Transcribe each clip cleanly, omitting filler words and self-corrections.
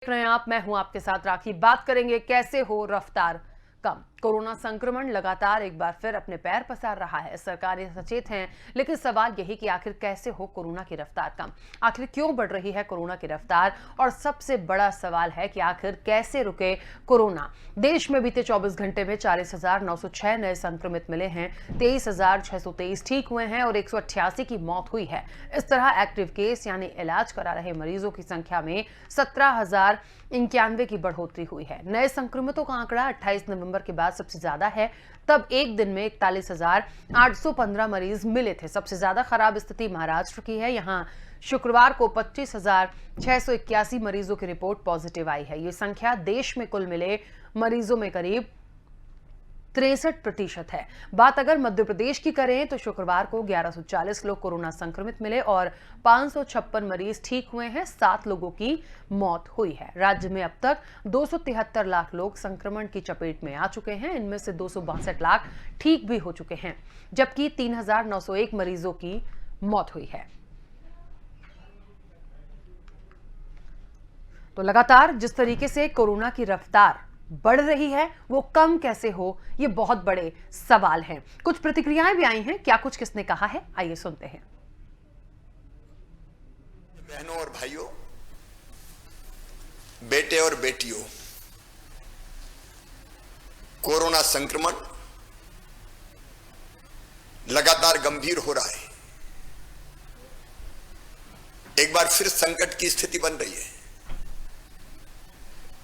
देख रहे हैं आप, मैं हूं आपके साथ राखी। बात करेंगे कैसे हो रफ्तार कम। कोरोना संक्रमण लगातार एक बार फिर अपने पैर पसार रहा है। सरकारें सचेत हैं, लेकिन सवाल यही कि आखिर कैसे हो कोरोना की रफ्तार कम। आखिर क्यों बढ़ रही है कोरोना की रफ्तार, और सबसे बड़ा सवाल है कि आखिर कैसे रुके कोरोना। देश में बीते 24 घंटे में 40,906 नए संक्रमित मिले हैं, 23,623 ठीक हुए हैं और 188 की मौत हुई है। इस तरह एक्टिव केस यानी इलाज करा रहे मरीजों की संख्या में 17,091 की बढ़ोतरी हुई है। नए संक्रमितों का आंकड़ा 28 नवंबर के बाद सबसे ज्यादा है। तब एक दिन में 41,815 मरीज मिले थे। सबसे ज्यादा खराब स्थिति महाराष्ट्र की है। यहां शुक्रवार को 25,681 मरीजों की रिपोर्ट पॉजिटिव आई है। ये संख्या देश में कुल मिले मरीजों में करीब 63% है। बात अगर मध्य प्रदेश की करें तो शुक्रवार को 1140 लोग कोरोना संक्रमित मिले और 556 मरीज ठीक हुए हैं। 7 लोगों की मौत हुई है। राज्य में अब तक 273 लाख लोग संक्रमण की चपेट में आ चुके हैं। इनमें से 262 लाख ठीक भी हो चुके हैं, जबकि 3,901 मरीजों की मौत हुई है। तो लगातार जिस तरीके से कोरोना की रफ्तार बढ़ रही है, वो कम कैसे हो, ये बहुत बड़े सवाल हैं। कुछ प्रतिक्रियाएं भी आई हैं। क्या कुछ किसने कहा है, आइए सुनते हैं। बहनों और भाइयों, बेटे और बेटियों, कोरोना संक्रमण लगातार गंभीर हो रहा है। एक बार फिर संकट की स्थिति बन रही है।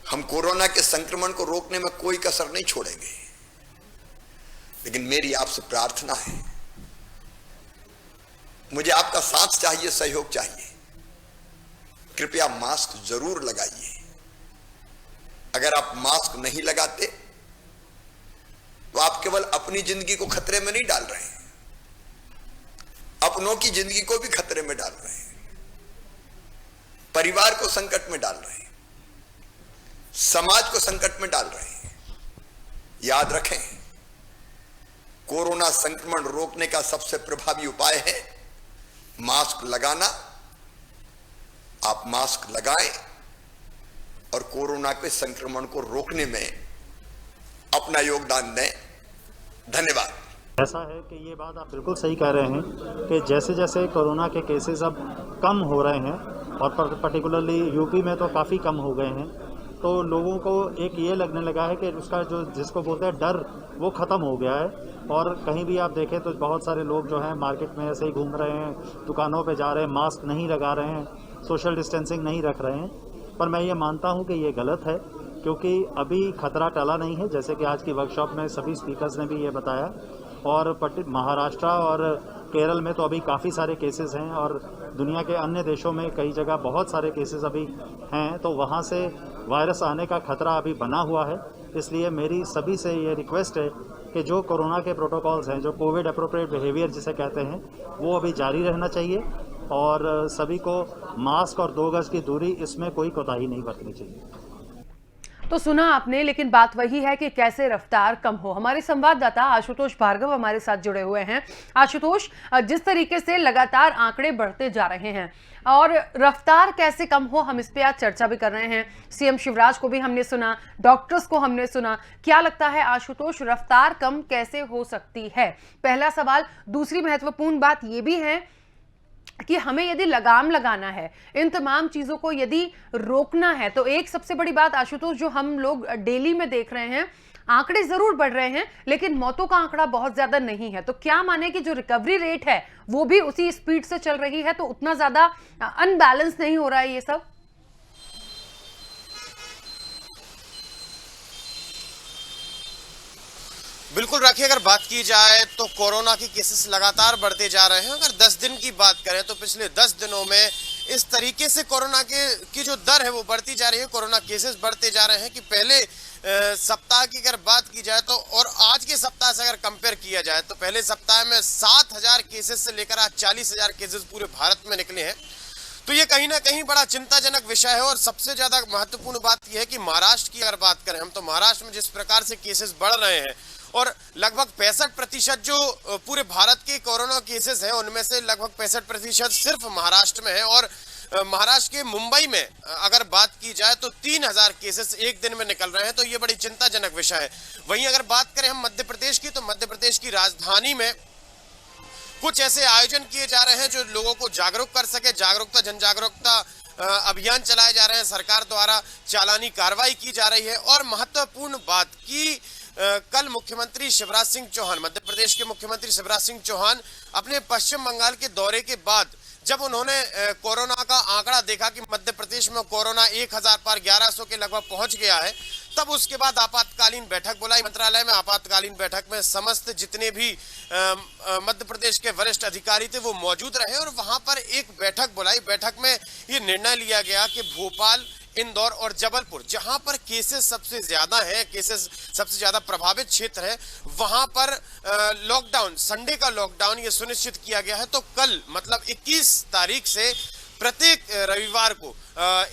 हम कोरोना के संक्रमण को रोकने में कोई कसर नहीं छोड़ेंगे, लेकिन मेरी आपसे प्रार्थना है, मुझे आपका साथ चाहिए, सहयोग चाहिए। कृपया मास्क जरूर लगाइए। अगर आप मास्क नहीं लगाते तो आप केवल अपनी जिंदगी को खतरे में नहीं डाल रहे हैं, अपनों की जिंदगी को भी खतरे में डाल रहे हैं, परिवार को संकट में डाल रहे हैं, समाज को संकट में डाल रहे हैं। याद रखें, कोरोना संक्रमण रोकने का सबसे प्रभावी उपाय है मास्क लगाना। आप मास्क लगाएं और कोरोना के संक्रमण को रोकने में अपना योगदान दें। धन्यवाद। ऐसा है कि ये बात आप बिल्कुल सही कह रहे हैं कि जैसे जैसे कोरोना के केसेस अब कम हो रहे हैं और पर्टिकुलरली यूपी में तो काफ़ी कम हो गए हैं, तो लोगों को एक ये लगने लगा है कि उसका जो जिसको बोलते हैं डर, वो ख़त्म हो गया है। और कहीं भी आप देखें तो बहुत सारे लोग जो हैं मार्केट में ऐसे ही घूम रहे हैं, दुकानों पे जा रहे हैं, मास्क नहीं लगा रहे हैं, सोशल डिस्टेंसिंग नहीं रख रहे हैं। पर मैं ये मानता हूँ कि ये गलत है, क्योंकि अभी खतरा टला नहीं है। जैसे कि आज की वर्कशॉप में सभी स्पीकर्स ने भी ये बताया, और महाराष्ट्र और केरल में तो अभी काफ़ी सारे केसेस हैं, और दुनिया के अन्य देशों में कई जगह बहुत सारे केसेस अभी हैं, तो वहाँ से वायरस आने का खतरा अभी बना हुआ है। इसलिए मेरी सभी से ये रिक्वेस्ट है कि जो कोरोना के प्रोटोकॉल्स हैं, जो कोविड अप्रोप्रिएट बिहेवियर जिसे कहते हैं, वो अभी जारी रहना चाहिए, और सभी को मास्क और 2 गज की दूरी, इसमें कोई कोताही नहीं बरतनी चाहिए। तो सुना आपने, लेकिन बात वही है कि कैसे रफ्तार कम हो। हमारे संवाददाता आशुतोष भार्गव हमारे साथ जुड़े हुए हैं। आशुतोष, जिस तरीके से लगातार आंकड़े बढ़ते जा रहे हैं और रफ्तार कैसे कम हो, हम इस पे आज चर्चा भी कर रहे हैं। सीएम शिवराज को भी हमने सुना, डॉक्टर्स को हमने सुना। क्या लगता है आशुतोष, रफ्तार कम कैसे हो सकती है? पहला सवाल। दूसरी महत्वपूर्ण बात यह भी है कि हमें यदि लगाम लगाना है, इन तमाम चीजों को यदि रोकना है, तो एक सबसे बड़ी बात आशुतोष जो हम लोग डेली में देख रहे हैं, आंकड़े जरूर बढ़ रहे हैं लेकिन मौतों का आंकड़ा बहुत ज्यादा नहीं है। तो क्या माने कि जो रिकवरी रेट है वो भी उसी स्पीड से चल रही है, तो उतना ज्यादा अनबैलेंस नहीं हो रहा है ये सब? बिल्कुल राखी, अगर बात की जाए तो कोरोना की केसेस लगातार बढ़ते जा रहे हैं। अगर 10 दिन की बात करें तो पिछले 10 दिनों में इस तरीके से कोरोना की जो दर है वो बढ़ती जा रही है, कोरोना केसेस बढ़ते जा रहे हैं कि पहले सप्ताह की अगर बात की जाए तो, और आज के सप्ताह से अगर कंपेयर किया जाए तो पहले सप्ताह में 7,000 केसेस से लेकर आज 40,000 केसेस पूरे भारत में निकले हैं। तो ये कहीं ना कहीं बड़ा चिंताजनक विषय है। और सबसे ज्यादा महत्वपूर्ण बात यह है कि महाराष्ट्र की अगर बात करें हम, तो महाराष्ट्र में जिस प्रकार से केसेस बढ़ रहे हैं, और लगभग 65% जो पूरे भारत के कोरोना केसेस हैं उनमें से लगभग 65% सिर्फ महाराष्ट्र में है। और महाराष्ट्र के मुंबई में अगर बात की जाए तो 3000 केसेस एक दिन में निकल रहे हैं, तो ये बड़ी चिंताजनक विषय है। वहीं अगर बात करें हम मध्य प्रदेश की, तो मध्य प्रदेश की राजधानी में कुछ ऐसे आयोजन किए जा रहे हैं जो लोगों को जागरूक कर सके। जागरूकता, जन जागरूकता अभियान चलाए जा रहे हैं, सरकार द्वारा चालानी कार्रवाई की जा रही है। और महत्वपूर्ण बात की कल मुख्यमंत्री शिवराज सिंह चौहान, मध्य प्रदेश के मुख्यमंत्री शिवराज सिंह चौहान अपने पश्चिम बंगाल के दौरे के बाद जब उन्होंने कोरोना का आंकड़ा देखा कि मध्य प्रदेश में कोरोना 1000 पार 1100 के लगभग पहुंच गया है, तब उसके बाद आपातकालीन बैठक बुलाई मंत्रालय में। आपातकालीन बैठक में समस्त जितने भी मध्य प्रदेश के वरिष्ठ अधिकारी थे वो मौजूद रहे और वहां पर एक बैठक बुलाई। बैठक में ये निर्णय लिया गया कि भोपाल, इंदौर और जबलपुर, जहां पर केसेस सबसे ज्यादा है, केसेस सबसे ज्यादा प्रभावित क्षेत्र है, वहां पर लॉकडाउन, संडे का लॉकडाउन ये सुनिश्चित किया गया है। तो कल मतलब 21 तारीख से प्रत्येक रविवार को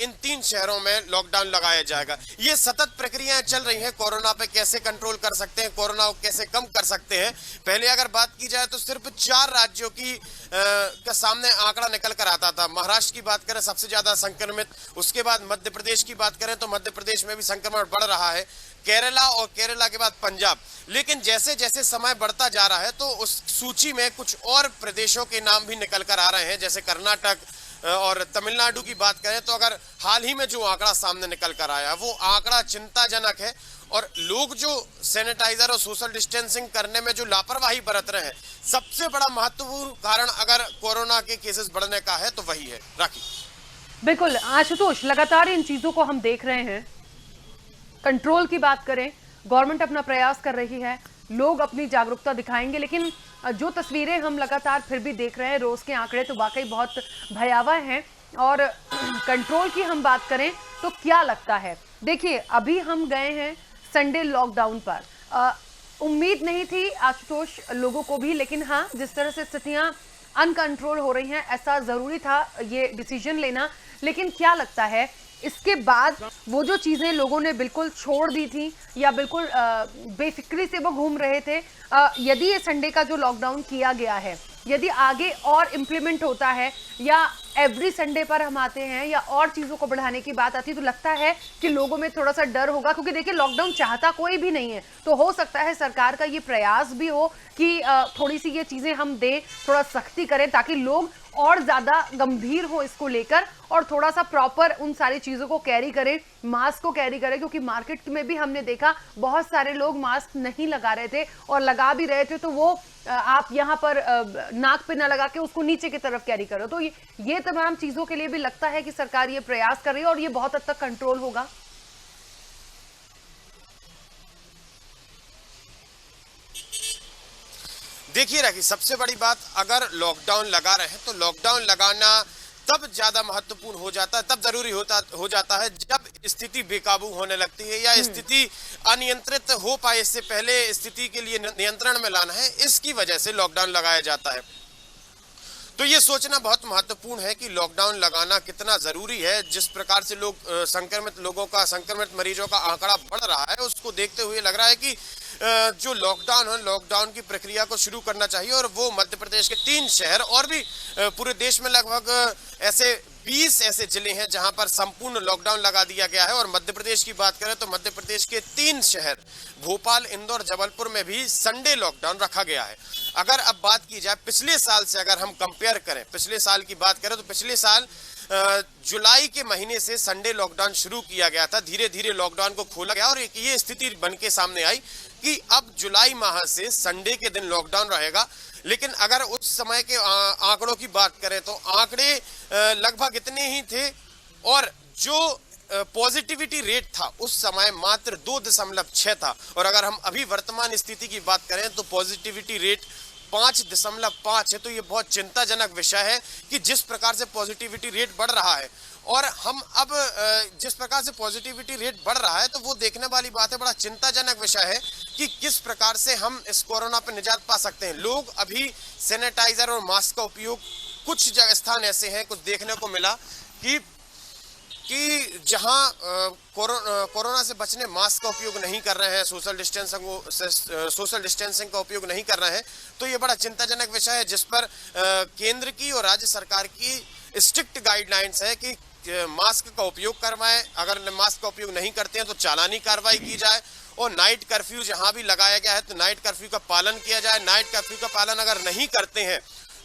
इन 3 शहरों में लॉकडाउन लगाया जाएगा। ये सतत प्रक्रियाएं चल रही हैं, कोरोना पे कैसे कंट्रोल कर सकते हैं, कोरोना को कैसे कम कर सकते हैं। पहले अगर बात की जाए तो सिर्फ 4 राज्यों की का सामने आंकड़ा निकल कर आता था। महाराष्ट्र की बात करें सबसे ज्यादा संक्रमित, उसके बाद मध्य प्रदेश की बात करें तो मध्य प्रदेश में भी संक्रमण बढ़ रहा है, केरला और केरला के बाद पंजाब। लेकिन जैसे जैसे समय बढ़ता जा रहा है तो उस सूची में कुछ और प्रदेशों के नाम भी निकल कर आ रहे हैं, जैसे कर्नाटक और तमिलनाडु की बात करें तो अगर हाल ही में जो आंकड़ा सामने निकल कर आया वो आंकड़ा चिंताजनक है। और लोग जो सैनिटाइजर और सोशल डिस्टेंसिंग करने में जो लापरवाही बरत रहे हैं, सबसे बड़ा महत्वपूर्ण कारण अगर कोरोना के केसेस बढ़ने का है तो वही है। राखी। बिल्कुल आशुतोष, लगातार इन चीजों को हम देख रहे हैं। कंट्रोल की बात करें, गवर्नमेंट अपना प्रयास कर रही है, लोग अपनी जागरूकता दिखाएंगे, लेकिन जो तस्वीरें हम लगातार फिर भी देख रहे हैं, रोज के आंकड़े तो वाकई बहुत भयावह हैं। और कंट्रोल की हम बात करें तो क्या लगता है, देखिए अभी हम गए हैं संडे लॉकडाउन पर। उम्मीद नहीं थी आशुतोष लोगों को भी, लेकिन हाँ जिस तरह से स्थितियां अनकंट्रोल हो रही हैं, ऐसा जरूरी था ये डिसीजन लेना। लेकिन क्या लगता है इसके बाद वो जो चीजें लोगों ने बिल्कुल छोड़ दी थी या बिल्कुल बेफिक्री से वो घूम रहे थे, यदि ये संडे का जो लॉकडाउन किया गया है, यदि आगे और इम्प्लीमेंट होता है या एवरी संडे पर हम आते हैं या और चीजों को बढ़ाने की बात आती है, तो लगता है कि लोगों में थोड़ा सा डर होगा। क्योंकि देखिए लॉकडाउन चाहता कोई भी नहीं है, तो हो सकता है सरकार का ये प्रयास भी हो कि थोड़ी सी ये चीजें हम दें, थोड़ा सख्ती करें ताकि लोग और ज्यादा गंभीर हो इसको लेकर और थोड़ा सा प्रॉपर उन सारी चीजों को कैरी करें, मास्क को कैरी करें। क्योंकि मार्केट में भी हमने देखा बहुत सारे लोग मास्क नहीं लगा रहे थे और लगा भी रहे थे तो वो आप यहाँ पर नाक पे ना लगा के उसको नीचे की तरफ कैरी करो। तो ये तमाम चीजों के लिए भी लगता है कि सरकार ये प्रयास कर रही है और ये बहुत हद तक कंट्रोल होगा। देखिए राखी, सबसे बड़ी बात, अगर लॉकडाउन लगा रहे हैं तो लॉकडाउन लगाना तब ज्यादा महत्वपूर्ण हो जाता है, तब जरूरी हो जाता है जब स्थिति बेकाबू होने लगती है या स्थिति अनियंत्रित हो पाए। इससे पहले स्थिति के लिए नियंत्रण में लाना है, इसकी वजह से लॉकडाउन लगाया जाता है। तो ये सोचना बहुत महत्वपूर्ण है कि लॉकडाउन लगाना कितना जरूरी है। जिस प्रकार से संक्रमित मरीजों का आंकड़ा बढ़ रहा है, उसको देखते हुए लग रहा है कि जो लॉकडाउन है, लॉकडाउन की प्रक्रिया को शुरू करना चाहिए। और वो मध्य प्रदेश के 3 शहर और भी पूरे देश में लगभग ऐसे 20 ऐसे जिले हैं जहां पर संपूर्ण लॉकडाउन लगा दिया गया है। और मध्य प्रदेश की बात करें तो मध्य प्रदेश के 3 शहर भोपाल, इंदौर, जबलपुर में भी संडे लॉकडाउन रखा गया है। अगर अब बात की जाए पिछले साल से, अगर हम कंपेयर करें, पिछले साल की बात करें तो पिछले साल जुलाई के महीने से संडे लॉकडाउन शुरू किया गया था, धीरे धीरे लॉकडाउन को खोला गया और एक ये स्थिति बन के सामने आई कि अब जुलाई माह से संडे के दिन लॉकडाउन रहेगा। लेकिन अगर उस समय के आंकड़ों की बात करें तो आंकड़े लगभग इतने ही थे और जो पॉजिटिविटी रेट था उस समय मात्र 2.6 था। और अगर हम अभी वर्तमान स्थिति की बात करें तो पॉजिटिविटी रेट 5.5 है। तो ये बहुत चिंताजनक विषय है कि जिस प्रकार से पॉजिटिविटी रेट बढ़ रहा है और हम अब जिस प्रकार से पॉजिटिविटी रेट बढ़ रहा है तो वो देखने वाली बात है, बड़ा चिंताजनक विषय है कि किस प्रकार से हम इस कोरोना पर निजात पा सकते हैं। लोग अभी सैनिटाइजर और मास्क का उपयोग, कुछ जगह स्थान ऐसे हैं, कुछ देखने को मिला कि जहां कोरोना से बचने मास्क का उपयोग नहीं कर रहे हैं, सोशल डिस्टेंसिंग का उपयोग नहीं कर रहे हैं। तो ये बड़ा चिंताजनक विषय है जिस पर केंद्र की और राज्य सरकार की स्ट्रिक्ट गाइडलाइंस है कि मास्क का उपयोग करवाएं, अगर मास्क का उपयोग नहीं करते हैं तो चालानी कार्रवाई की जाए, और नाइट कर्फ्यू जहां भी लगाया गया है तो नाइट कर्फ्यू का पालन किया जाए। नाइट कर्फ्यू का पालन अगर नहीं करते हैं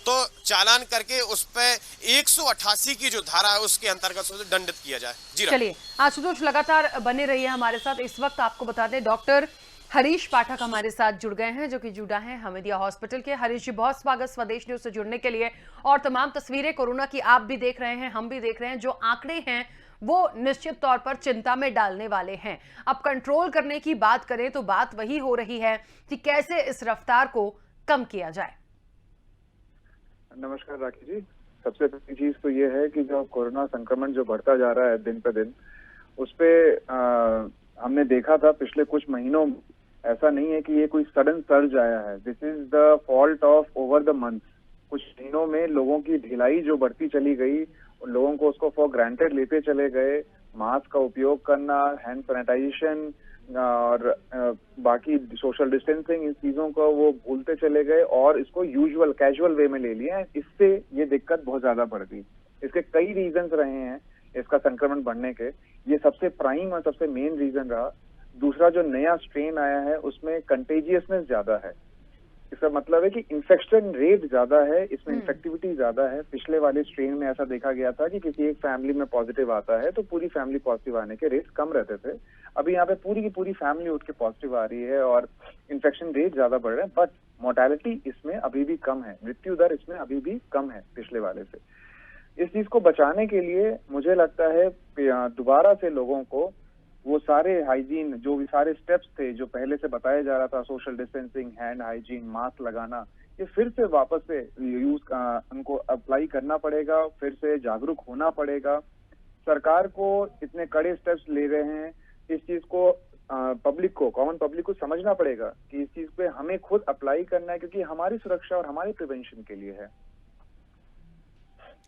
तो चालान करके उस पर 188 की जो धारा है उसके अंतर्गत उसे दंडित किया जाए। जी चलिए आशुतोष लगातार बने रहिए हमारे साथ। इस वक्त आपको बता दें डॉक्टर हरीश पाठक हमारे साथ जुड़ गए हैं, जो कि जुड़ा है हमीदिया हॉस्पिटल के। हरीश जी, बहुत स्वागत स्वदेश न्यूज से जुड़ने के लिए। और तमाम तस्वीरें कोरोना की आप भी देख रहे हैं, हम भी देख रहे हैं, जो आंकड़े हैं वो निश्चित तौर पर चिंता में डालने वाले हैं। अब कंट्रोल करने की बात करें तो बात वही हो रही है कि कैसे इस रफ्तार को कम किया जाए। नमस्कार राखी जी। सबसे पहली चीज तो ये है कि जो कोरोना संक्रमण जो बढ़ता जा रहा है दिन पे दिन, उस पे हमने देखा था पिछले कुछ महीनों, ऐसा नहीं है कि ये कोई सडन सर्ज आया है। This is the fault of over the month. कुछ महीनों में लोगों की ढिलाई जो बढ़ती चली गई, लोगों को उसको फॉर ग्रांटेड लेते चले गए। मास्क का उपयोग करना, हैंड सैनिटाइजेशन और बाकी सोशल डिस्टेंसिंग, इन चीजों को वो भूलते चले गए और इसको यूजुअल कैजुअल वे में ले लिया। इससे ये दिक्कत बहुत ज्यादा बढ़ गई। इसके कई रीजंस रहे हैं इसका संक्रमण बढ़ने के। ये सबसे प्राइम और सबसे मेन रीजन रहा। दूसरा, जो नया स्ट्रेन आया है उसमें कंटेजियसनेस ज्यादा है। इसका मतलब है कि इन्फेक्शन रेट ज्यादा है, इसमें इन्फेक्टिविटी ज्यादा है। पिछले वाले स्ट्रेन में ऐसा देखा गया था कि किसी एक फैमिली में पॉजिटिव आता है तो पूरी फैमिली पॉजिटिव आने के रेट कम रहते थे। अभी यहाँ पे पूरी की पूरी फैमिली उठ के पॉजिटिव आ रही है और इन्फेक्शन रेट ज्यादा बढ़ रहे हैं, बट मोर्टेलिटी इसमें अभी भी कम है, मृत्यु दर इसमें अभी भी कम है पिछले वाले से। इस चीज को बचाने के लिए मुझे लगता है दोबारा से लोगों को वो सारे हाइजीन, जो भी सारे स्टेप्स थे जो पहले से बताया जा रहा था, social distancing, hand hygiene, mask लगाना, ये फिर से वापस से यूज उनको अप्लाई करना पड़ेगा, फिर से जागरूक होना पड़ेगा। सरकार को इतने कड़े स्टेप्स ले रहे हैं, इस चीज को पब्लिक को, कॉमन पब्लिक को समझना पड़ेगा कि इस चीज पे हमें खुद अप्लाई करना है, क्योंकि हमारी सुरक्षा और हमारे प्रिवेंशन के लिए है।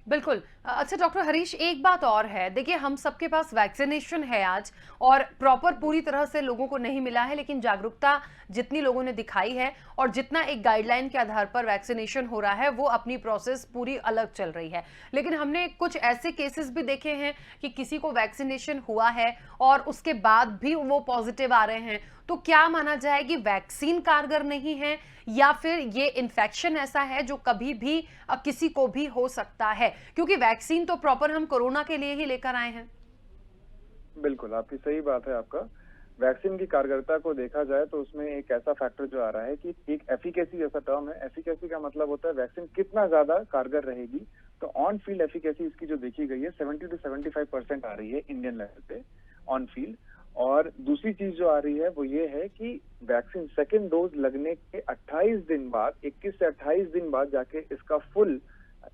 बिल्कुल। अच्छा डॉक्टर हरीश, एक बात और है, देखिए हम सबके पास वैक्सीनेशन है आज और प्रॉपर पूरी तरह से लोगों को नहीं मिला है, लेकिन जागरूकता जितनी लोगों ने दिखाई है और जितना एक गाइडलाइन के आधार पर वैक्सीनेशन हो रहा है वो अपनी प्रोसेस पूरी अलग चल रही है। लेकिन हमने कुछ ऐसे केसेस भी देखे हैं कि किसी को वैक्सीनेशन हुआ है और उसके बाद भी वो पॉजिटिव आ रहे हैं। तो क्या माना जाए कि वैक्सीन कारगर नहीं है या फिर ये इन्फेक्शन ऐसा है जो कभी भी किसी को भी हो सकता है? क्योंकि वैक्सीन तो प्रॉपर हम कोरोना के लिए ही लेकर आए हैं। बिल्कुल, आपकी सही बात है। आपका वैक्सीन की कारगरता को देखा जाए तो उसमें एक ऐसा फैक्टर जो आ रहा है कि एक एफिकेसी जैसा टर्म है। एफिकेसी का मतलब होता है वैक्सीन कितना ज्यादा कारगर रहेगी। तो ऑन फील्ड एफिकेसी इसकी जो देखी गई है 70 से 75% आ रही है इंडियन लेवल पे ऑन फील्ड। और दूसरी चीज जो आ रही है वो ये है कि वैक्सीन सेकेंड डोज लगने के 28 दिन बाद, 21 से 28 दिन बाद जाके इसका फुल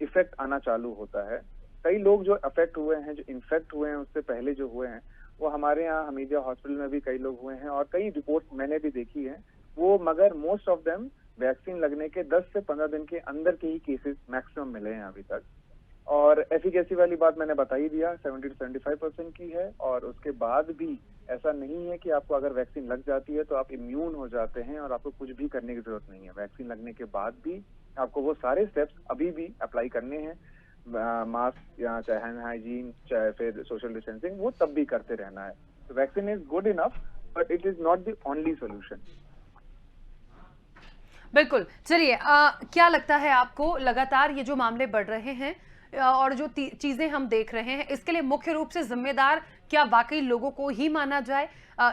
इफेक्ट आना चालू होता है। कई लोग जो अफेक्ट हुए हैं, जो इन्फेक्ट हुए हैं उससे पहले जो हुए हैं, वो हमारे यहाँ हमीदिया हॉस्पिटल में भी कई लोग हुए हैं और कई रिपोर्ट मैंने भी देखी है वो, मगर मोस्ट ऑफ देम वैक्सीन लगने के 10 से 15 दिन के अंदर के ही केसेस मैक्सिमम मिले हैं अभी तक। और एफिकेसी वाली बात मैंने बता ही दिया, 70 से 75% की है। और उसके बाद भी ऐसा नहीं है कि आपको अगर वैक्सीन लग जाती है तो आप इम्यून हो जाते हैं और आपको कुछ भी करने की जरूरत नहीं है। वैक्सीन लगने के बाद भी आपको वो सारे स्टेप्स अभी भी अप्लाई करने हैं। मास्क या चाहे हैंड हाइजीन, चाहे फिर सोशल डिस्टेंसिंग, वो तब भी करते रहना है। तो vaccine is good enough but it is not the only solution. बिल्कुल। चलिए, क्या लगता है आपको, लगातार ये जो मामले बढ़ रहे हैं और जो चीजें हम देख रहे हैं, इसके लिए मुख्य रूप से जिम्मेदार क्या वाकई लोगों को ही माना जाए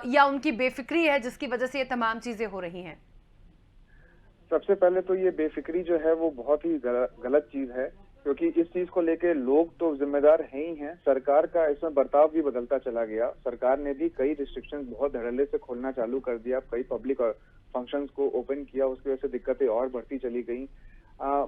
या उनकी बेफिक्री है जिसकी वजह से ये तमाम चीजें हो रही हैं? सबसे पहले तो ये बेफिक्री जो है वो बहुत ही गलत चीज है, क्योंकि इस चीज को लेके लोग तो जिम्मेदार है ही हैं। सरकार का इसमें बर्ताव भी बदलता चला गया। सरकार ने भी कई रिस्ट्रिक्शंस बहुत धड़ल्ले से खोलना चालू कर दिया, कई पब्लिक फंक्शंस को ओपन किया, उसकी वजह से दिक्कतें और बढ़ती चली गई।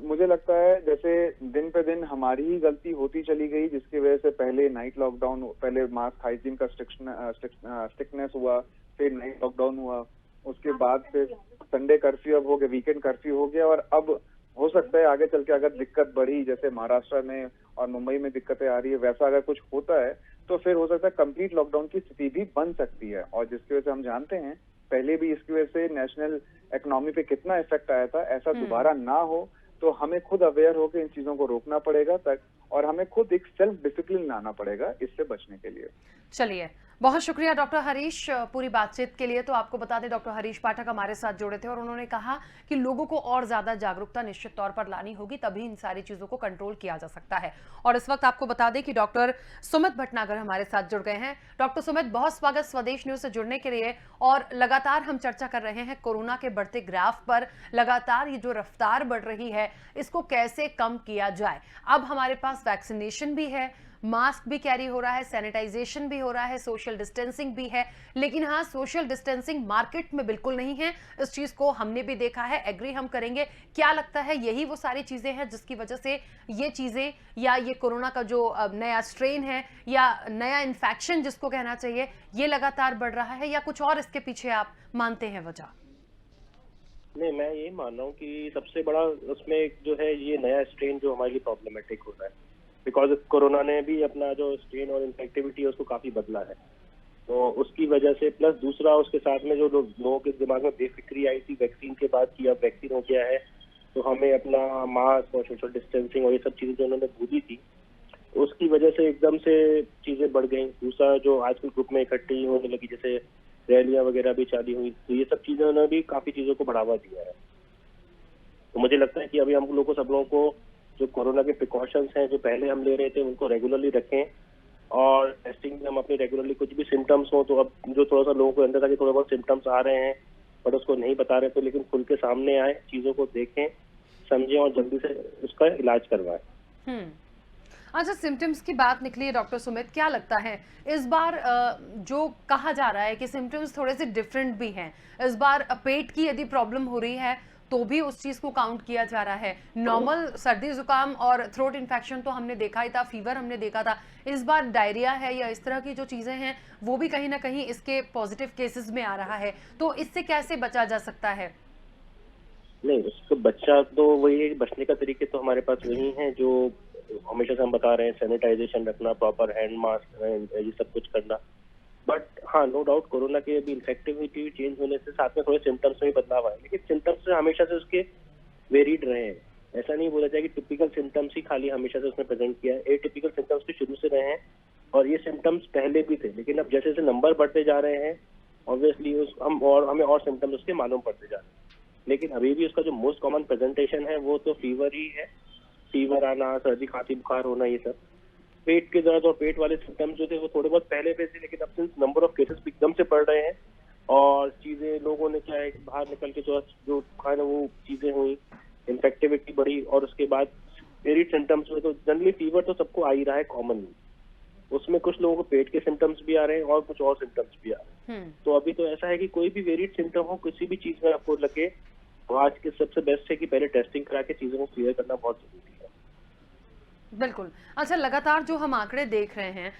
मुझे लगता है जैसे दिन पे दिन हमारी ही गलती होती चली गई, जिसकी वजह से पहले नाइट लॉकडाउन, पहले मास्क हाइजीन का स्ट्रिक्टनेस हुआ, फिर नाइट लॉकडाउन हुआ, उसके बाद फिर संडे कर्फ्यू अब हो गया, वीकेंड कर्फ्यू हो गया। और अब हो सकता है आगे चल के अगर दिक्कत बढ़ी, जैसे महाराष्ट्र में और मुंबई में दिक्कतें आ रही है, वैसा अगर कुछ होता है तो फिर हो सकता है कंप्लीट लॉकडाउन की स्थिति भी बन सकती है। और जिसकी वजह से हम जानते हैं पहले भी इसकी वजह से नेशनल इकोनॉमी पे कितना इफेक्ट आया था, ऐसा दोबारा ना हो। तो तो हमें खुद अवेयर होकर इन चीजों को रोकना पड़ेगा और हमें खुद एक सेल्फ डिसिप्लिन लाना पड़ेगा इससे बचने के लिए। चलिए, बहुत शुक्रिया डॉक्टर हरीश पूरी बातचीत के लिए। तो आपको बता दें, डॉक्टर हरीश पाठक हमारे साथ जुड़े थे और उन्होंने कहा कि लोगों को और ज्यादा जागरूकता निश्चित तौर पर लानी होगी, तभी इन सारी चीजों को कंट्रोल किया जा सकता है। और इस वक्त आपको बता दें कि डॉक्टर सुमित भटनागर हमारे साथ जुड़ गए हैं। डॉक्टर सुमित, बहुत स्वागत स्वदेश न्यूज से जुड़ने के लिए। और लगातार हम चर्चा कर रहे हैं कोरोना के बढ़ते ग्राफ पर, लगातार ये जो रफ्तार बढ़ रही है इसको कैसे कम किया जाए। अब हमारे पास वैक्सीनेशन भी है, मास्क भी कैरी हो रहा है, सैनिटाइजेशन भी हो रहा है, सोशल डिस्टेंसिंग भी है, लेकिन हाँ, सोशल डिस्टेंसिंग मार्केट में बिल्कुल नहीं है। इस चीज को हमने भी देखा है, एग्री हम करेंगे। क्या लगता है यही वो सारी चीजें हैं जिसकी वजह से ये चीजें, या ये कोरोना का जो नया स्ट्रेन है या नया इन्फेक्शन जिसको कहना चाहिए, ये लगातार बढ़ रहा है, या कुछ और इसके पीछे आप मानते हैं वजह? नहीं, मैं ये मान रहा हूँ कि सबसे बड़ा उसमें जो है ये नया स्ट्रेन जो हमारे लिए प्रॉब्लमेटिक हो रहा है, बिकॉज कोरोना ने भी अपना जो स्ट्रेन और इन्फेक्टिविटी है उसको काफी बदला है। तो उसकी वजह से प्लस दूसरा उसके साथ में जो लोगों के दिमाग में बेफिक्री आई थी वैक्सीन के बाद कि अब वैक्सीन हो गया है तो हमें अपना मास्क और सोशल डिस्टेंसिंग और ये सब चीजें जो उन्होंने भूली थी, उसकी वजह से एकदम से चीजें बढ़ गई। दूसरा जो आजकल ग्रुप में इकट्ठी होने लगी, जैसे रैलियां वगैरह भी चालू हुई, तो ये सब चीजों ने भी काफी चीजों को बढ़ावा दिया है। तो मुझे लगता है कि अभी हम लोग को सब लोगों को जो कोरोना के प्रिकॉशंस हैं जो पहले हम ले रहे थे उनको रेगुलरली रखें, और टेस्टिंग में हम अपनी रेगुलरली कुछ भी सिम्टम्स हो तो अब जो थोड़ा सा लोगों को अंदर था कि थोड़ा बहुत सिम्टम्स आ रहे हैं बट उसको नहीं बता रहे, तो लेकिन खुल के सामने आए, चीजों को देखें, समझें और जल्दी से उसका इलाज करवाएं। अच्छा, सिम्टम्स की बात निकली है डॉक्टर सुमित, क्या लगता है इस बार जो कहा जा रहा है कि सिम्टम्स थोड़े से डिफरेंट भी हैं, इस बार पेट की यदि प्रॉब्लम हो रही है तो भी उस चीज को काउंट किया जा रहा है। नॉर्मल सर्दी जुकाम और थ्रोट इन्फेक्शन तो हमने देखा ही था, फीवर हमने देखा था, इस बार डायरिया है या इस तरह की जो चीजें हैं वो भी कहीं ना कहीं इसके पॉजिटिव केसेस में आ रहा है। तो इससे कैसे बचा जा सकता है? नहीं, उसको बच्चा तो वही बचने का तरीके तो हमारे पास वही हैं जो हमेशा से हम बता रहे हैं, सैनिटाइजेशन रखना, प्रॉपर हैंड मास्क, ये सब कुछ करना। बट हाँ, नो डाउट कोरोना के अभी इन्फेक्टिविटी चेंज होने से साथ में थोड़े सिम्टम्स में बदलाव आए, लेकिन सिम्टम्स से हमेशा से उसके वेरिड रहे हैं। ऐसा नहीं बोला जाए कि टिपिकल सिम्टम्स ही खाली हमेशा से उसने प्रेजेंट किया है, एटिपिकल सिम्टम्स भी शुरू से रहे हैं और ये सिम्टम्स पहले भी थे, लेकिन अब जैसे जैसे नंबर बढ़ते जा रहे हैं ऑब्वियसली हमें और सिम्टम्स उसके मालूम पड़ते जा रहे हैं। लेकिन अभी भी उसका जो मोस्ट कॉमन प्रेजेंटेशन है वो तो फीवर ही है, फीवर आना, सर्दी खांसी बुखार होना, ये सब। पेट के दर्द और पेट वाले सिम्टम्स जो थे वो थोड़े बहुत पहले पे थे, लेकिन अब सिंस नंबर ऑफ केसेस एकदम से बढ़ रहे हैं और चीजें लोगों ने क्या है बाहर निकल के जो खाना वो चीजें हुई, इन्फेक्टिविटी बढ़ी और उसके बाद वेरिड सिम्टम्स हुए। तो जनरली फीवर तो सबको आ ही रहा है कॉमनली, उसमें कुछ लोगों को पेट के सिम्टम्स भी आ रहे हैं और कुछ और सिम्टम्स भी आ रहे हैं। तो अभी तो ऐसा है कि कोई भी वेरिड सिम्टम हो किसी भी चीज में आपको लगे तो आज के सबसे बेस्ट है कि पहले टेस्टिंग करा के चीजों को क्लियर करना बहुत जरूरी है। बिल्कुल। अच्छा, लगातार जो हम आंकड़े देख रहे हैं,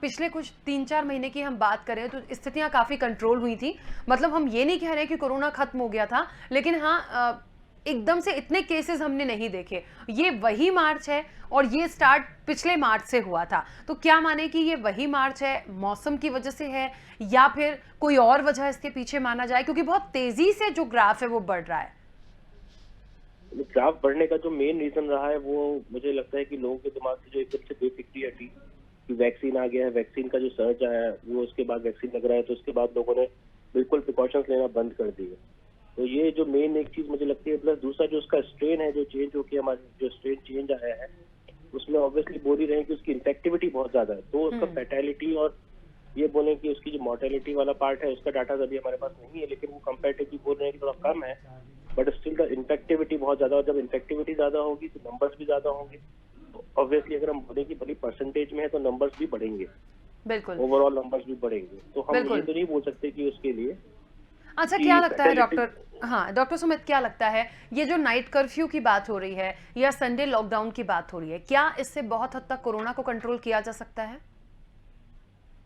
पिछले कुछ 3-4 महीने की हम बात करें तो स्थितियां काफी कंट्रोल हुई थी। मतलब हम ये नहीं कह रहे कि कोरोना खत्म हो गया था, लेकिन हाँ, एकदम से इतने केसेस हमने नहीं देखे। ये वही मार्च है और ये स्टार्ट पिछले मार्च से हुआ था। तो क्या माने कि ये वही मार्च है, मौसम की वजह से है या फिर कोई और वजह इसके पीछे माना जाए, क्योंकि बहुत तेजी से जो ग्राफ है वो बढ़ रहा है? ग्राफ बढ़ने का जो मेन रीजन रहा है वो मुझे लगता है कि लोगों के दिमाग से जो एकदम से बेफिक्री हटी कि वैक्सीन आ गया है, वैक्सीन का जो सर्ज आया है वो, उसके बाद वैक्सीन लग रहा है तो उसके बाद लोगों ने बिल्कुल प्रिकॉशंस लेना बंद कर दिए। तो ये जो मेन एक चीज मुझे लगती है, प्लस दूसरा जो उसका स्ट्रेन है जो चेंज हो के हमारे जो स्ट्रेन चेंज आया है उसमें ऑब्वियसली बोल ही रहे हैं कि उसकी इन्फेक्टिविटी बहुत ज्यादा है, तो उसका फैटेलिटी और ये बोले कि उसकी जो मोर्टेलिटी वाला पार्ट है उसका डाटा अभी हमारे पास नहीं है, लेकिन वो कंपैरेटिवली बोल रहे हैं कि थोड़ा कम है, बट स्टिल द इन्फेक्टिविटी बहुत ज्यादा। और जब इन्फेक्टिविटी ज्यादा होगी तो नंबर्स भी ज्यादा होंगे, तो ऑब्वियसली अगर हम बोले कि भली परसेंटेज में है तो नंबर्स भी बढ़ेंगे, बिल्कुल, ओवरऑल नंबर्स भी बढ़ेंगे। तो हम ये तो नहीं बोल सकते कि उसके लिए। अच्छा, क्या लगता है डॉक्टर, हाँ डॉक्टर सुमित, क्या लगता है ये जो नाइट कर्फ्यू की बात हो रही है या संडे लॉकडाउन की बात हो रही है, क्या इससे बहुत हद तक कोरोना को कंट्रोल किया जा सकता है?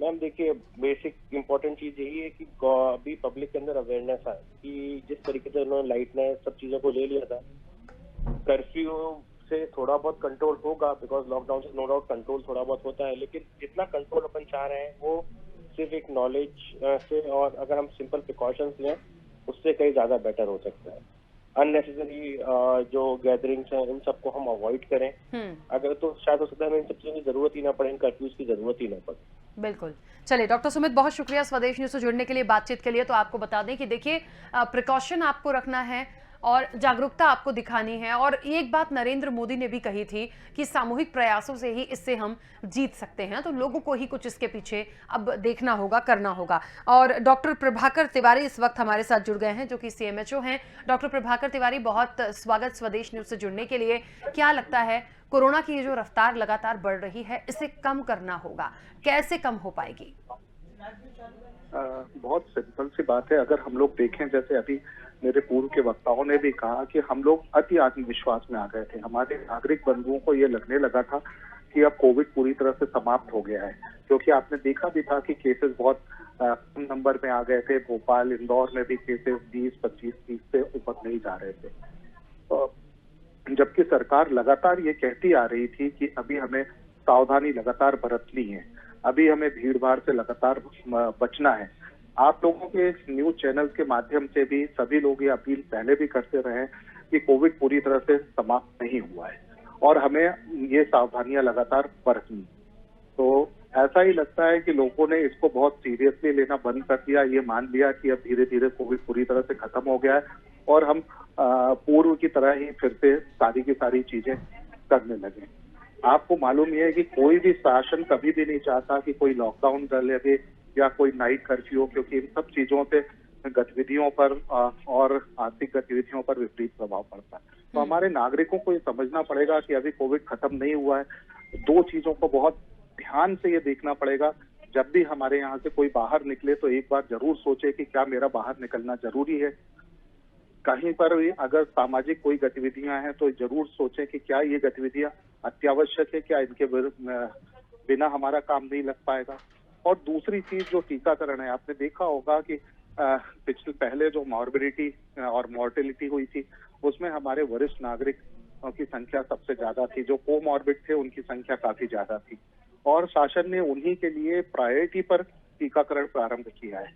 मैम देखिए, बेसिक इम्पोर्टेंट चीज यही है कि अभी पब्लिक के अंदर अवेयरनेस आए कि जिस तरीके से उन्होंने लाइटनेस सब चीजों को ले लिया था, कर्फ्यू से थोड़ा बहुत कंट्रोल होगा, बिकॉज लॉकडाउन से नो डाउट कंट्रोल थोड़ा बहुत होता है, लेकिन जितना कंट्रोल अपन चाह रहे हैं वो सिर्फ एक नॉलेज से और अगर हम सिंपल प्रिकॉशंस लें उससे कहीं ज्यादा बेटर हो सकता है। अननेसेसरी जो गैदरिंग्स हैं इन सबको हम अवॉइड करें। अगर तो शायद हो सकता है हमें इन सब चीज़ों की जरूरत ही ना पड़े, इन कर्फ्यूज की जरूरत ही ना पड़े। बिल्कुल। चलिए डॉक्टर सुमित, बहुत शुक्रिया स्वदेश न्यूज से जुड़ने के लिए, बातचीत के लिए। तो आपको बता दें कि देखिए प्रिकॉशन आपको रखना है और जागरूकता आपको दिखानी है। और एक बात नरेंद्र मोदी ने भी कही थी कि सामूहिक प्रयासों से ही इससे हम जीत सकते हैं, तो लोगों को ही कुछ इसके पीछे अब देखना होगा, करना होगा। और डॉक्टर प्रभाकर तिवारी इस वक्त हमारे साथ जुड़ गए हैं, जो कि CMHO हैं। डॉक्टर प्रभाकर तिवारी, बहुत स्वागत स्वदेश न्यूज से जुड़ने के लिए। क्या लगता है, कोरोना की जो रफ्तार लगातार बढ़ रही है, इसे कम करना होगा, कैसे कम हो पाएगी? बहुत सिंपल सी बात है। अगर हम लोग देखें, जैसे अभी मेरे पूर्व के वक्ताओं ने भी कहा कि हम लोग अति आत्मविश्वास में आ गए थे। हमारे नागरिक बंधुओं को ये लगने लगा था कि अब कोविड पूरी तरह से समाप्त हो गया है, क्योंकि आपने देखा भी था कि केसेस बहुत कम नंबर में आ गए थे। भोपाल, इंदौर में भी केसेस 20, 25, 30 से ऊपर नहीं जा रहे थे। तो जबकि सरकार लगातार ये कहती आ रही थी कि अभी हमें सावधानी लगातार बरतनी है, अभी हमें भीड़ भाड़ से लगातार बचना है। आप लोगों के न्यूज चैनल के माध्यम से भी सभी लोग ये अपील पहले भी करते रहे हैं कि कोविड पूरी तरह से समाप्त नहीं हुआ है और हमें ये सावधानियां लगातार बरतनी। तो ऐसा ही लगता है कि लोगों ने इसको बहुत सीरियसली लेना बंद कर दिया, ये मान लिया कि अब धीरे धीरे कोविड पूरी तरह से खत्म हो गया है और हम पूर्व की तरह ही फिर से सारी की सारी चीजें करने लगे। आपको मालूम ही है कि कोई भी शासन कभी भी नहीं चाहता कि कोई लॉकडाउन कर ले या कोई नाइट कर्फ्यू हो, क्योंकि इन सब चीजों से गतिविधियों पर और आर्थिक गतिविधियों पर विपरीत प्रभाव पड़ता है। तो हमारे नागरिकों को ये समझना पड़ेगा कि अभी कोविड खत्म नहीं हुआ है। दो चीजों को बहुत ध्यान से ये देखना पड़ेगा। जब भी हमारे यहाँ से कोई बाहर निकले तो एक बार जरूर सोचे कि क्या मेरा बाहर निकलना जरूरी है। कहीं पर भी अगर सामाजिक कोई गतिविधियां हैं तो जरूर सोचें कि क्या ये गतिविधियां अत्यावश्यक है, क्या इनके बिना हमारा काम नहीं लग पाएगा। और दूसरी चीज जो टीकाकरण है, आपने देखा होगा कि पिछले पहले जो मॉर्बिडिटी और मॉर्टेलिटी हुई थी उसमें हमारे वरिष्ठ नागरिक की संख्या सबसे ज्यादा थी। जो कोमॉर्बिड थे उनकी संख्या काफी ज्यादा थी और शासन ने उन्हीं के लिए प्रायोरिटी पर टीकाकरण प्रारंभ किया है।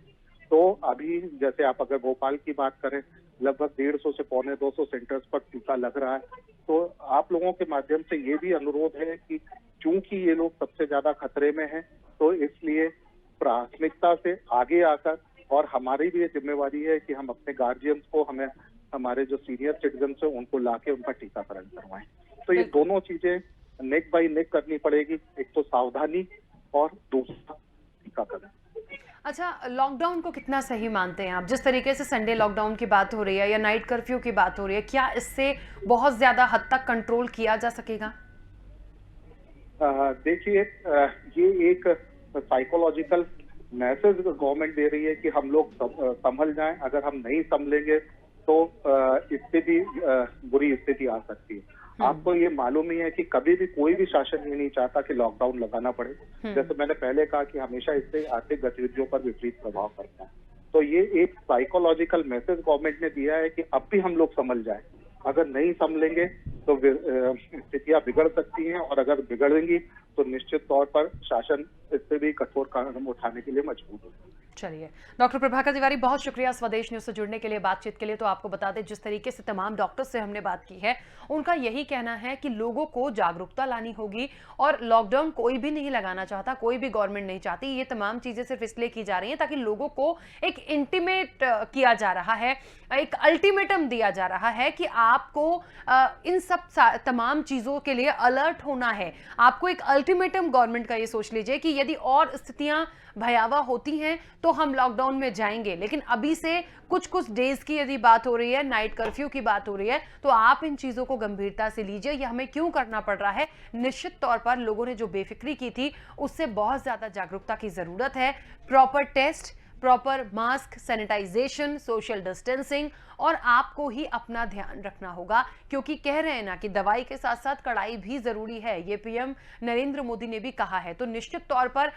तो अभी जैसे आप अगर भोपाल की बात करें, लगभग 150 से 250 सेंटर्स पर टीका लग रहा है। तो आप लोगों के माध्यम से ये भी अनुरोध है कि चूंकि ये लोग सबसे ज्यादा खतरे में हैं, तो इसलिए प्राथमिकता से आगे आकर, और हमारी भी ये जिम्मेवारी है कि हम अपने गार्जियंस को, हमें हमारे जो सीनियर सिटीजन है उनको लाके उनका टीकाकरण करवाएं। तो ये दोनों चीजें नेक बाई नेक करनी पड़ेगी, एक तो सावधानी और दूसरा टीकाकरण। अच्छा, लॉकडाउन को कितना सही मानते हैं आप? जिस तरीके से संडे लॉकडाउन की बात हो रही है या नाइट कर्फ्यू की बात हो रही है, क्या इससे बहुत ज्यादा हद तक कंट्रोल किया जा सकेगा? देखिए, ये एक साइकोलॉजिकल मैसेज गवर्नमेंट दे रही है कि हम लोग संभल जाएं। अगर हम नहीं संभलेंगे तो स्थिति बुरी स्थिति आ सकती है। आपको ये मालूम ही है कि कभी भी कोई भी शासन ये नहीं चाहता कि लॉकडाउन लगाना पड़े। जैसे मैंने पहले कहा कि हमेशा इससे आर्थिक गतिविधियों पर विपरीत प्रभाव पड़ता है। तो ये एक साइकोलॉजिकल मैसेज गवर्नमेंट ने दिया है कि अब भी हम लोग संभल जाए। अगर नहीं संभलेंगे तो स्थितियां बिगड़ सकती हैं और अगर बिगड़ेंगी तो निश्चित तौर पर शासन इससे भी कठोर कदम उठाने के लिए मजबूर होगा। चलिए, डॉक्टर प्रभाकर तिवारी, बहुत शुक्रिया स्वदेश न्यूज से जुड़ने के लिए, बातचीत के लिए। तो आपको बता दें, जिस तरीके से तमाम डॉक्टर से हमने बात की है, उनका यही कहना है कि लोगों को जागरूकता लानी होगी और लॉकडाउन कोई भी नहीं लगाना चाहता, कोई भी गवर्नमेंट नहीं चाहती। ये तमाम चीजें सिर्फ इसलिए की जा रही हैं ताकि लोगों को एक इंटीमेट किया जा रहा है, एक अल्टीमेटम दिया जा रहा है कि आपको इन सब तमाम चीजों के लिए अलर्ट होना है। आपको एक अल्टीमेटम गवर्नमेंट का ये सोच लीजिए कि यदि और स्थितियां भयावह होती हैं तो हम लॉकडाउन में जाएंगे, लेकिन अभी से कुछ डेज की यदि बात हो रही है, नाइट कर्फ्यू की बात हो रही है, तो आप इन चीजों को गंभीरता से लीजिए। यह हमें क्यों करना पड़ रहा है? निश्चित तौर पर लोगों ने जो बेफिक्री की थी उससे बहुत ज्यादा जागरूकता की जरूरत है। Proper test, proper mask, sanitization, social distancing, और आपको ही अपना ध्यान रखना होगा, क्योंकि कह रहे हैं ना कि दवाई के साथ साथ कड़ाई भी जरूरी है। ये पीएम नरेंद्र मोदी ने भी कहा है। तो निश्चित तौर पर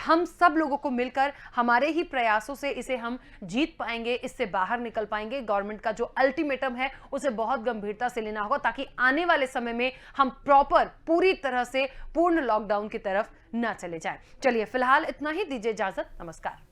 हम सब लोगों को मिलकर हमारे ही प्रयासों से इसे हम जीत पाएंगे, इससे बाहर निकल पाएंगे। गवर्नमेंट का जो अल्टीमेटम है उसे बहुत गंभीरता से लेना होगा ताकि आने वाले समय में हम प्रॉपर पूरी तरह से पूर्ण लॉकडाउन की तरफ ना चले जाए। चलिए, फिलहाल इतना ही, दीजिए इजाजत, नमस्कार।